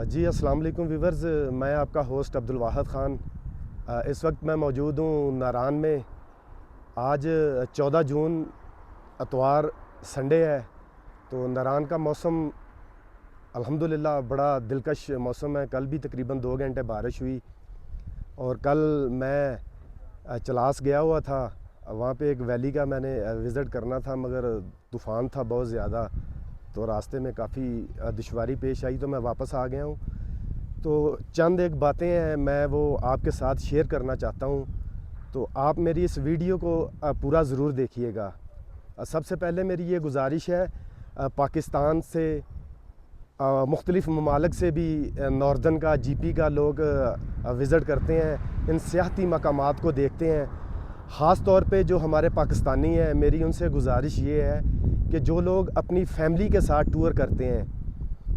جی السلام علیکم ویورز، میں آپ کا ہوسٹ عبدالواحد خان۔ اس وقت میں موجود ہوں ناران میں۔ آج 14 جون اتوار سنڈے ہے، تو ناران کا موسم الحمدللہ بڑا دلکش موسم ہے۔ کل بھی تقریباً 2 گھنٹے بارش ہوئی، اور کل میں چلاس گیا ہوا تھا، وہاں پہ ایک ویلی کا میں نے وزٹ کرنا تھا، مگر طوفان تھا بہت زیادہ، تو راستے میں کافی دشواری پیش آئی، تو میں واپس آ گیا ہوں۔ تو چند ایک باتیں ہیں، میں وہ آپ کے ساتھ شیئر کرنا چاہتا ہوں، تو آپ میری اس ویڈیو کو پورا ضرور دیکھیے گا۔ سب سے پہلے میری یہ گزارش ہے، پاکستان سے مختلف ممالک سے بھی ناردن کا جی پی کا لوگ وزٹ کرتے ہیں، ان سیاحتی مقامات کو دیکھتے ہیں۔ خاص طور پہ جو ہمارے پاکستانی ہیں، میری ان سے گزارش یہ ہے کہ جو لوگ اپنی فیملی کے ساتھ ٹور کرتے ہیں،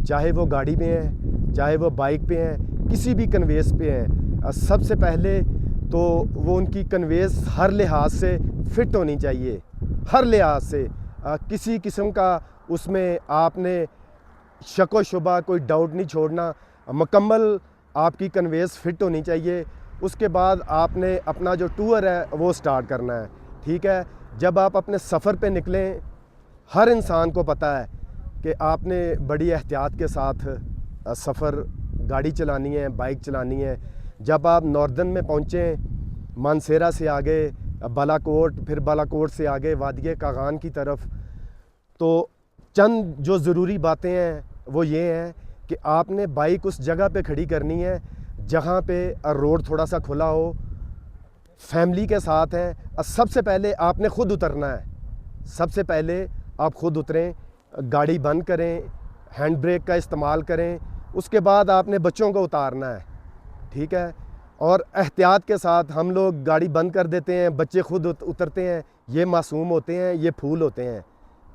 چاہے وہ گاڑی پہ ہیں، چاہے وہ بائک پہ ہیں، کسی بھی کنویز پہ ہیں، سب سے پہلے تو وہ ان کی کنویز ہر لحاظ سے فٹ ہونی چاہیے، ہر لحاظ سے کسی قسم کا اس میں آپ نے شک و شبہ کوئی ڈاؤٹ نہیں چھوڑنا، مکمل آپ کی کنویز فٹ ہونی چاہیے۔ اس کے بعد آپ نے اپنا جو ٹور ہے وہ سٹارٹ کرنا ہے، ٹھیک ہے۔ جب آپ اپنے سفر پہ نکلیں، ہر انسان کو پتہ ہے کہ آپ نے بڑی احتیاط کے ساتھ سفر گاڑی چلانی ہے، بائک چلانی ہے۔ جب آپ ناردن میں پہنچیں، مانسیرا سے آگے بالاکوٹ، پھر بالاکوٹ سے آگے وادی کاغان کی طرف، تو چند جو ضروری باتیں ہیں وہ یہ ہیں کہ آپ نے بائک اس جگہ پہ کھڑی کرنی ہے جہاں پہ روڈ تھوڑا سا کھلا ہو، فیملی کے ساتھ ہیں۔ سب سے پہلے آپ نے خود اترنا ہے، سب سے پہلے آپ خود اتریں، گاڑی بند کریں، ہینڈ بریک کا استعمال کریں، اس کے بعد آپ نے بچوں کو اتارنا ہے، ٹھیک ہے۔ اور احتیاط کے ساتھ ہم لوگ گاڑی بند کر دیتے ہیں، بچے خود اترتے ہیں، یہ معصوم ہوتے ہیں، یہ پھول ہوتے ہیں،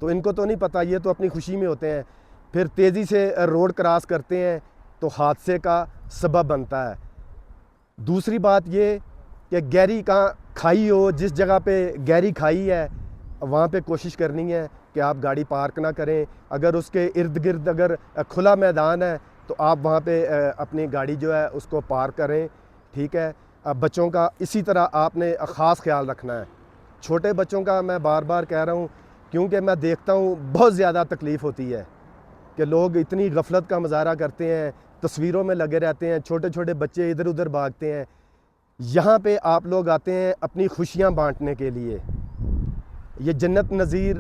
تو ان کو تو نہیں پتہ، یہ تو اپنی خوشی میں ہوتے ہیں، پھر تیزی سے روڈ کراس کرتے ہیں تو حادثے کا سبب بنتا ہے۔ دوسری بات یہ کہ گہری کہاں کھائی ہو، جس جگہ پہ گہری کھائی ہے وہاں پہ کوشش کرنی ہے کہ آپ گاڑی پارک نہ کریں۔ اگر اس کے ارد گرد اگر کھلا میدان ہے تو آپ وہاں پہ اپنی گاڑی جو ہے اس کو پارک کریں، ٹھیک ہے۔ بچوں کا اسی طرح آپ نے خاص خیال رکھنا ہے، چھوٹے بچوں کا میں بار بار کہہ رہا ہوں، کیونکہ میں دیکھتا ہوں بہت زیادہ تکلیف ہوتی ہے کہ لوگ اتنی غفلت کا مظاہرہ کرتے ہیں، تصویروں میں لگے رہتے ہیں، چھوٹے چھوٹے بچے ادھر ادھر بھاگتے ہیں۔ یہاں پہ آپ لوگ آتے ہیں اپنی خوشیاں بانٹنے کے لیے، یہ جنت نظیر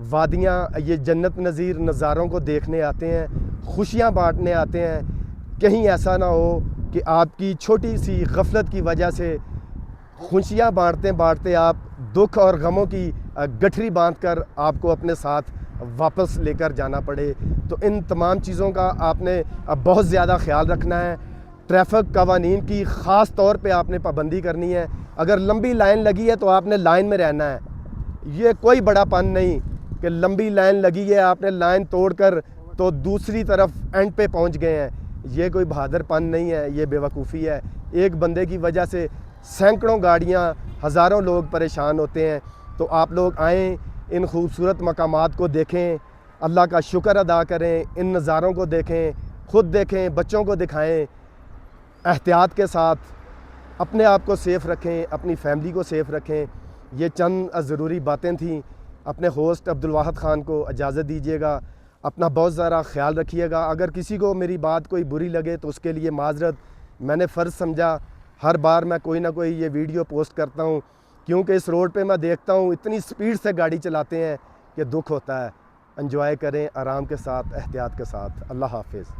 وادیاں، یہ جنت نظیر نظاروں کو دیکھنے آتے ہیں، خوشیاں بانٹنے آتے ہیں۔ کہیں ایسا نہ ہو کہ آپ کی چھوٹی سی غفلت کی وجہ سے خوشیاں بانٹتے بانٹتے آپ دکھ اور غموں کی گٹھری باندھ کر آپ کو اپنے ساتھ واپس لے کر جانا پڑے۔ تو ان تمام چیزوں کا آپ نے بہت زیادہ خیال رکھنا ہے۔ ٹریفک قوانین کی خاص طور پہ آپ نے پابندی کرنی ہے۔ اگر لمبی لائن لگی ہے تو آپ نے لائن میں رہنا ہے، یہ کوئی بڑا پن نہیں کہ لمبی لائن لگی ہے آپ نے لائن توڑ کر تو دوسری طرف اینڈ پہ پہنچ گئے ہیں، یہ کوئی بہادر پن نہیں ہے، یہ بے وقوفی ہے۔ ایک بندے کی وجہ سے سینکڑوں گاڑیاں، ہزاروں لوگ پریشان ہوتے ہیں۔ تو آپ لوگ آئیں، ان خوبصورت مقامات کو دیکھیں، اللہ کا شکر ادا کریں، ان نظاروں کو دیکھیں، خود دیکھیں، بچوں کو دکھائیں، احتیاط کے ساتھ اپنے آپ کو سیف رکھیں، اپنی فیملی کو سیف رکھیں۔ یہ چند ضروری باتیں تھیں۔ اپنے ہوسٹ عبدالواحد خان کو اجازت دیجیے گا، اپنا بہت ذرا خیال رکھیے گا۔ اگر کسی کو میری بات کوئی بری لگے تو اس کے لیے معذرت، میں نے فرض سمجھا، ہر بار میں کوئی نہ کوئی یہ ویڈیو پوسٹ کرتا ہوں، کیونکہ اس روڈ پہ میں دیکھتا ہوں اتنی سپیڈ سے گاڑی چلاتے ہیں کہ دکھ ہوتا ہے۔ انجوائے کریں آرام کے ساتھ، احتیاط کے ساتھ۔ اللہ حافظ۔